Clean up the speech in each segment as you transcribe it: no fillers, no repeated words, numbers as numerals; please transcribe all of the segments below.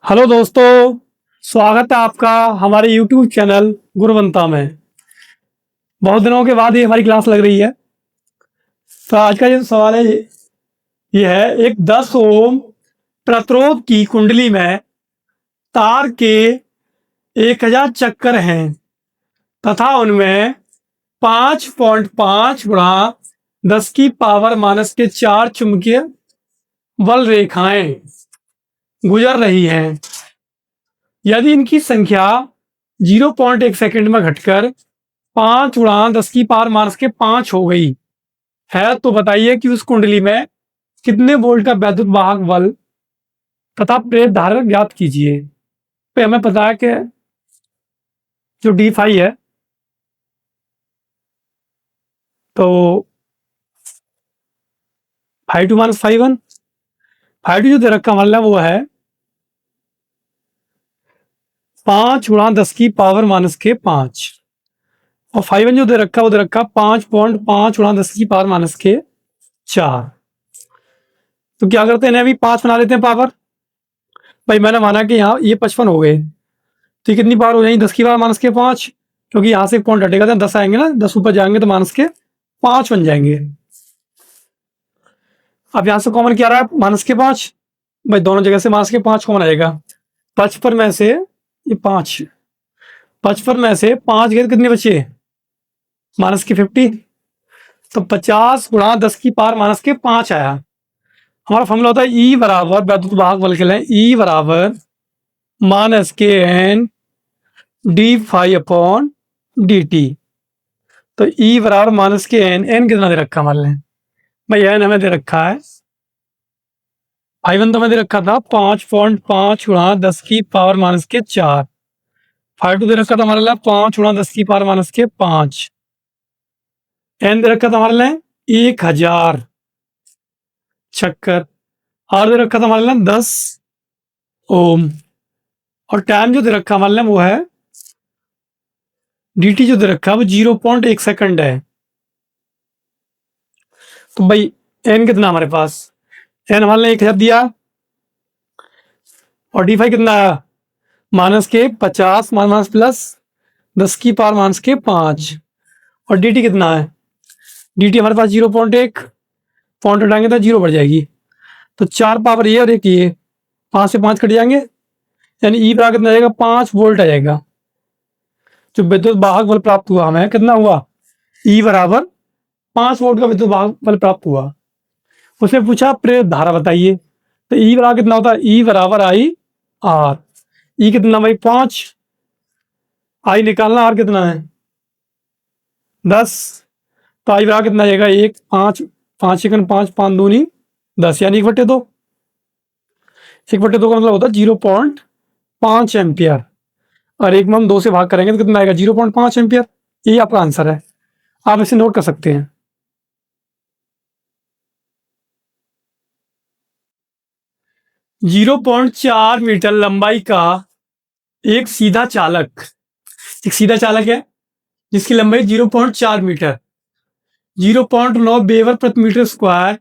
Hello दोस्तों, स्वागत है आपका हमारे YouTube चैनल गुरुवंता में। बहुत दिनों के बाद ये हमारी क्लास लग रही है। तो आज का जो सवाल है ये है, एक 10 ओम प्रतिरोध की कुंडली में तार के 1000 चक्कर हैं तथा उनमें 5.5 गुणा 10 की पावर माइनस के 4 चुंबकीय बल रेखाएं गुजर रही हैं। यदि इनकी संख्या 0.1 सेकंड में घटकर 5 गुणा 10 की पावर माइनस के 5 हो गई है, तो बताइए कि उस कुंडली में कितने वोल्ट का वैद्युत वाहक बल तथा प्रेरित धारा ज्ञात कीजिए। तो हमें पता है कि जो D5 है, तो 5 2 माइनस 5 1, 5 जो दे रखा मान वो है 5 गुणा 10 की पावर माइनस के 5, और 5 जो दे रखा वो दे रखा 5.5 गुणा 10 की पावर माइनस के 4। तो क्या करते हैं, अभी 5 बना लेते हैं पावर। भाई मैंने माना कि यहाँ ये 55 हो गए, तो कितनी पावर हो जाएगी 10 की पावर माइनस के 5, क्योंकि यहाँ से एक पॉइंट हटेगा तो 10 आएंगे ना, 10 ऊपर जाएंगे तो माइनस के 5 बन जाएंगे। अब यहाँ से कॉमन क्या रहा है, माइनस के 5। भाई दोनों जगह से माइनस के 5 कॉमन आएगा। 55 में से ये 5, 55 में से 5 गए तो कितने बचे, माइनस के 50। तो 50 गुणा 10 की पावर माइनस के 5 आया। हमारा फॉर्मूला होता है E बराबर वैद्युत वाहक बल के लिए E बराबर माइनस के n d∅/dt। तो E बराबर माइनस के n कितना दे रखा मान लें, भाई n हमें दे रखा है 5 तो हमें दे रखा था 5.5 गुणा 10 की पावर माइनस के 4। 5 दे रखा था हमारे लिए 5 गुणा 10 की पावर माइनस के 5। n दे रखा था हमारे लिए 1000 चक्कर। R दे रखा था हमारे लिए 10 ओम, और टाइम जो दे रखा हमारे लिए वो है dt जो दे रखा है वो 0.1 सेकंड है। तो भाई n कितना हमारे पास, n हमारे लिए 1000 दिया, और d5 कितना आया माइनस के 50 माइनस प्लस 10 की पावर माइनस के 5, और dt कितना है, dt हमारे पास 0.1, पॉइंट हटाएंगे तो 0 बढ़ जाएगी। तो 4 पावर ये और एक ये, 5 से 5 कट जाएंगे, यानी E बराबर कितना आ जाएगा, 5 वोल्ट आ जाएगा। जो विद्युत वाहक बल प्राप्त हुआ हमें कितना हुआ, E बराबर 5 वोल्ट का विद्युत वाहक बल प्राप्त हुआ। उसने पूछा प्रेरित धारा बताइए, तो E बराबर कितना होता है, E बराबर I/R। E कितना भाई 5, I निकालना, R कितना है 10, तो I बराबर कितना आएगा 1 5 5 1 5 5 दूनी 10, यानी 1/2। 1/2 का मतलब होता है 0.5 एम्पियर, और एक में हम 2 से भाग करेंगे तो कितना आएगा 0.5 एम्पियर। यही आपका आंसर है, आप इसे नोट कर सकते हैं। 0.4 मीटर लंबाई का एक सीधा चालक, एक सीधा चालक है जिसकी लंबाई 0.4 मीटर, 0.9 वेबर प्रति मीटर स्क्वायर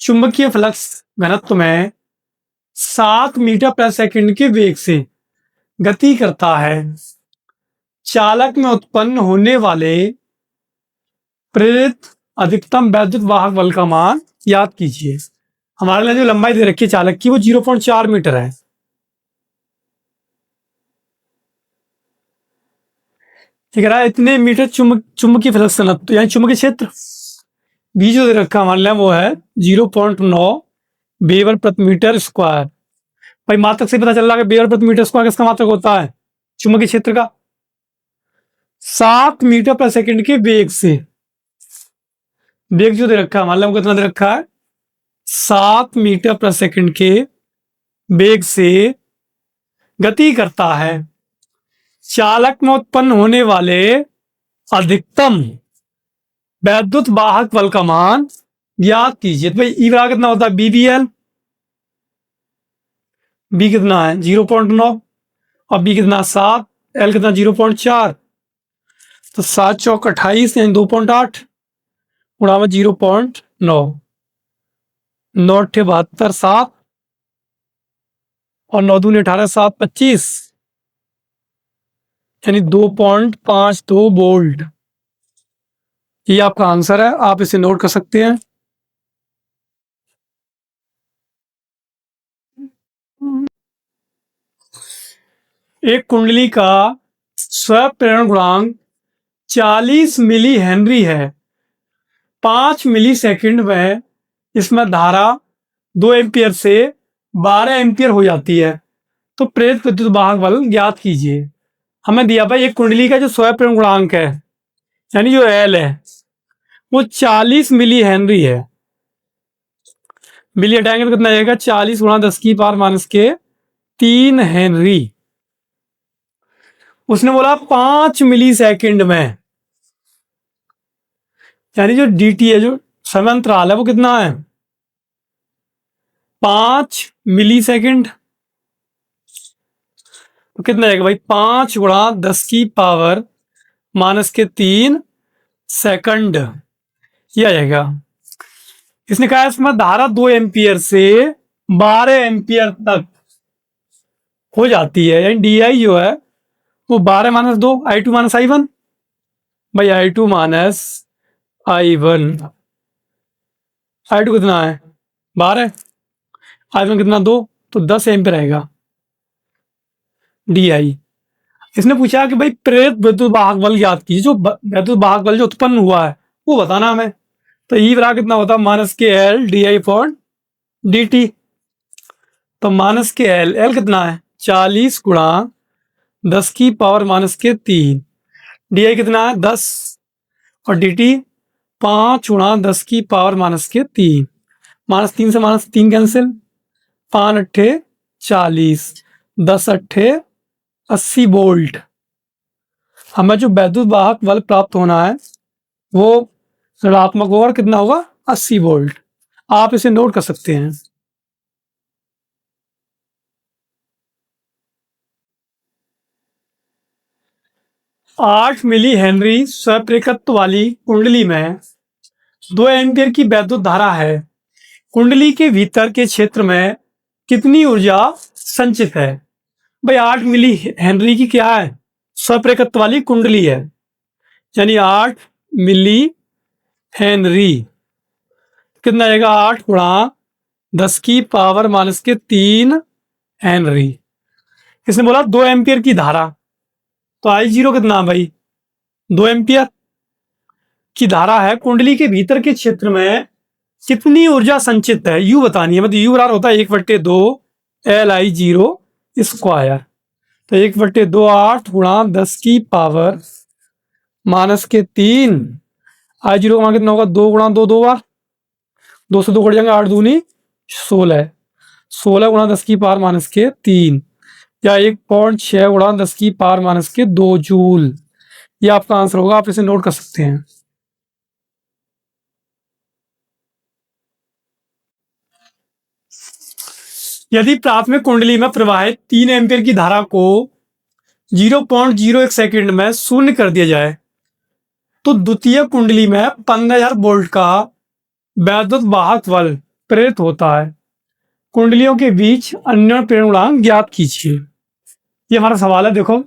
चुंबकीय फ्लक्स घनत्व में 7 मीटर प्रति सेकंड के वेग से गति करता है। चालक में उत्पन्न होने वाले प्रेरित अधिकतम वैद्युत वाहक बल का मान याद कीजिए। हमारे लिए जो लंबाई दे रखी है चालक की वो 0.4 मीटर है। ठीक है, इतने मीटर चुंबकीय फ्लक्स घनत्व यानी चुंबकीय क्षेत्र भी जो दे रखा हमारे लिए वो है 0.9 वेबर प्रति मीटर स्क्वायर। भाई मात्रक से पता चल रहा है वेबर प्रति मीटर स्क्वायर किसका मात्रक होता है, चुंबकीय क्षेत्र का। 7 मीटर प्रति सेकंड के वेग से, वेग जो दे रखा है हमारे लिए वो कितना दे रखा है 7 मीटर प्रति सेकंड के वेग से गति करता है। चालक में उत्पन्न होने वाले अधिकतम वैद्युत वाहक बल का मान ज्ञात कीजिए। तो भाई ई बराबर कितना होता है BBL, बी कितना है 0.9 और बी कितना 7, एल कितना 0.4, तो 7 चौक 28 यानी 2.8 गुणा में 0.9, 9 72 7, और 9 दूनी 18, 7 25, यानी 2.52 वोल्ट। ये आपका आंसर है, आप इसे नोट कर सकते हैं। एक कुंडली का स्वप्रेरण गुणांक 40 मिली हेनरी है। 5 मिली सेकंड में इसमें धारा 2 एम्पियर से 12 एम्पियर हो जाती है। तो प्रेरित विद्युत वाहक बल ज्ञात कीजिए। हमें दिया भाई एक कुंडली का जो स्वप्रेरण गुणांक है, यानी जो एल है, वो 40 मिली हेनरी है। मिली हटाएंगे तो कितना आएगा? 40 गुणा 10⁻³ हेनरी। उसने बोला 5 मिली सेकंड में, यानी जो dt है, जो समय अंतराल है, वो कितना है? 5 मिली सेकंड। तो कितना आएगा भाई? 5 गुणा 10⁻³ सेकंड, ये आ जाएगा। इसने कहा इसमें धारा 2 एम्पियर से 12 एम्पियर तक हो जाती है, यानी डी आई जो है वो 12 - 2 I2 - I1 भाई। I2 - I1, I2 कितना है? 12, I1 कितना? 2, तो 10 एम्पियर आएगा डी आई। इसने पूछा कि भाई प्रेरित विद्युत वाहक बल ज्ञात कीजिए। जो विद्युत वाहक बल जो उत्पन्न हुआ है वो बताना हमें। तो ई बराबर कितना होता है? -kL dI/dt। तो -kL, L कितना है? 40 गुणा 10⁻³ डी आई कितना है? 10, और dt 5 गुणा 10⁻³ -3 से -3 कैंसिल, 5 अट्ठे 40, 10 अट्ठे 80 वोल्ट। हमें जो वैद्युत वाहक बल प्राप्त होना है वो ऋणात्मक होगा, और कितना होगा? 80 वोल्ट। आप इसे नोट कर सकते हैं। आठ मिली हेनरी स्वप्रेरकत्व वाली कुंडली में 2 एम्पियर की वैद्युत धारा है। कुंडली के भीतर के क्षेत्र में कितनी ऊर्जा संचित है? भाई 8 मिली हेनरी की क्या है? स्वप्रेरकत्व वाली कुंडली है, यानी 8 मिली हेनरी। कितना आएगा? 8 गुणा 10⁻³ हेनरी। इसने बोला 2 एम्पियर की धारा, तो I0 कितना भाई? 2 एम्पियर की धारा है। कुंडली के भीतर के क्षेत्र में कितनी ऊर्जा संचित है, यू बतानी है। मतलब यू बराबर होता है 1/2 LI0²। तो 1/2 8 गुणा 10⁻³ I0 का कितना होगा? 2 गुणा 2, 2 बार, 2 से 2 कट जाएंगे, 8 दूनी 16, 16 गुणा 10⁻³ या 1.6 गुणा 10⁻² जूल। ये आपका आंसर होगा, आप इसे नोट कर सकते हैं। यदि प्राथमिक कुंडली में प्रवाहित 3 एम्पियर की धारा को 0.01 सेकंड में शून्य कर दिया जाए तो द्वितीय कुंडली में 15,000 वोल्ट का वैद्युत वाहक बल प्रेरित होता है। कुंडलियों के बीच अन्य प्रेरण गुणांक ज्ञात कीजिए। ये हमारा सवाल है। देखो,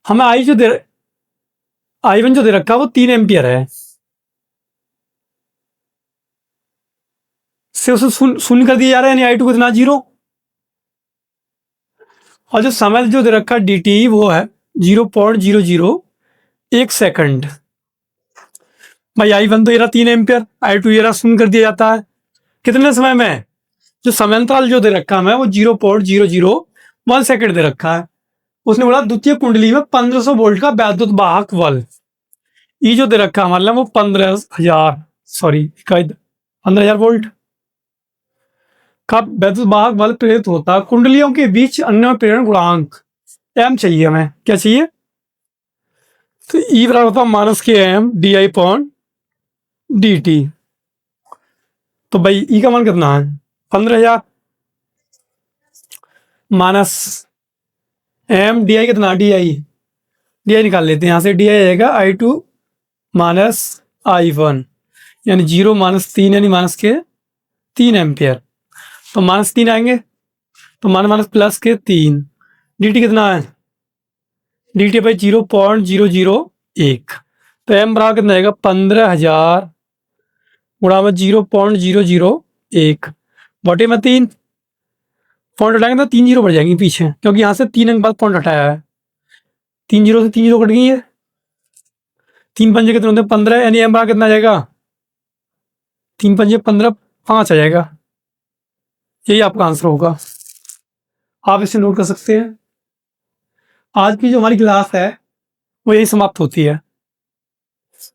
हमें I1 जो दे रखा है वो 3 एम्पियर है, से उसे शून्य कर दिया जा रहा है, यानी I2 कितना? 0। और जो समय जो दे रखा है dt वो है 0.001 सेकंड। भाई I1 तो ये रहा 3 एम्पियर, I2 ये रहा शून्य कर दिया जाता है। कितने समय में? जो समयांतराल जो दे रखा है वो 0.001 सेकंड दे रखा है। उसने बोला द्वितीय कुंडली में 1500 वोल्ट का वैद्युत वाहक बल, ई जो दे रखा है हमारे वो 15,000 वोल्ट का वैद्युत वाहक बल प्रेरित होता है। कुंडलियों के बीच अन्य प्रेरण गुणांक एम चाहिए हमें। क्या चाहिए? तो ई बराबर होता है -kM dI/dt। तो भाई ई का मान कितना है? 15,000 माइनस एम डी आई कितना? डी आई निकाल लेते हैं यहाँ से। डी आई आएगा I2 - I1, यानी 0 - 3 यानी -3 एम्पियर। तो -3 आएंगे, तो माइनस माइनस प्लस के 3। dt कितना है? dt भाई 0.001। तो m बराबर कितना आएगा? 15,000 गुणा में 0.001 बटे में 3। पॉइंट हटाएंगे तो 3 जीरो बढ़ जाएंगी पीछे, क्योंकि यहाँ से 3 अंक बाद पॉइंट हटाया है। 3 जीरो से 3 जीरो कट गई है। 3 पंजे कितने होते हैं? 15, यानी m बराबर कितना आ जाएगा? 3 पंजे 15, 5 आ जाएगा। यही आपका आंसर होगा। आप इसे नोट कर सकते हैं। आज की जो हमारी क्लास है वो यही समाप्त होती है।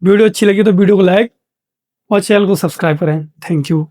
वीडियो अच्छी लगी तो वीडियो को लाइक और चैनल को सब्सक्राइब करें। Thank you.